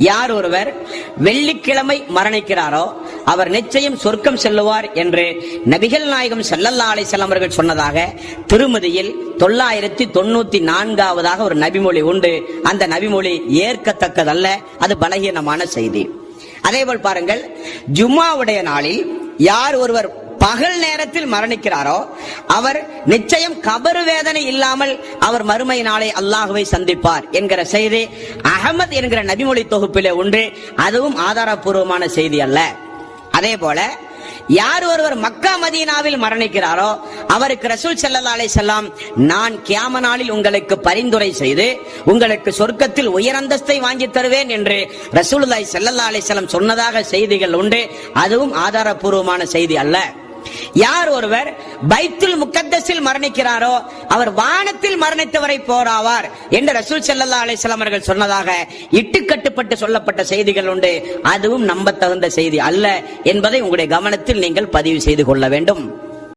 யார் ஒருவர் வெள்ளிக்கிழமை மரணிக்கிறாரோ அவர் நிச்சயம் சொர்க்கம் செல்லுவார் என்று நபிகள் நாயகம் ஸல்லல்லாஹு அலைஹி வஸல்லம் அவர்கள் சொன்னதாக திருமதியில் 994வது ஒரு நபிமொழி உண்டு. அந்த நபிமொழி ஏற்கத்தக்கதல்ல, அது பலகீனமான செய்தி. அதேபோல் பாருங்கள், ஜும்மாவுடைய நாளில் யார் ஒருவர் பகல் நேரத்தில் மரணிக்கிறாரோ அவர் நிச்சயம் கபரு வேதனை இல்லாமல் அவர் மறுமை நாளை அல்லாஹ்வை சந்திப்பார் என்கிற செய்தி அஹமத் என்கிற நபிமொழி தொகுப்பிலே உண்டு. அதுவும் ஆதாரபூர்வமான செய்தி அல்ல. அதே போல யார் ஒருவர் மக்கா மதீனாவில் மரணிக்கிறாரோ அவருக்கு ரசூல் ஸல்லல்லாஹு அலைஹி வஸல்லம் நான் கியாம நாளில் உங்களுக்கு பரிந்துரை செய்து உங்களுக்கு சொர்க்கத்தில் உயர் அந்தஸ்தை வாங்கி தருவேன் என்று ரசூலுல்லாஹி ஸல்லல்லாஹு அலைஹி வஸல்லம் சொன்னதாக செய்திகள் உண்டு. அதுவும் ஆதாரபூர்வமான செய்தி அல்ல. யார் ஒருவர் பைத்துல் முகத்தஸில் மரணிக்கிறாரோ அவர் வானத்தில் மரணித்தவரை போராவார் என்று ரசூல் ஸல்லல்லாஹு அலைஹி வஸல்லம் அவர்கள் சொன்னதாக இட்டுக்கட்டுப்பட்டு சொல்லப்பட்ட செய்திகள் உண்டு. அதுவும் நம்பத்தகுந்த செய்தி அல்ல என்பதை உங்களுடைய கவனத்தில் நீங்கள் பதிவு செய்து கொள்ள வேண்டும்.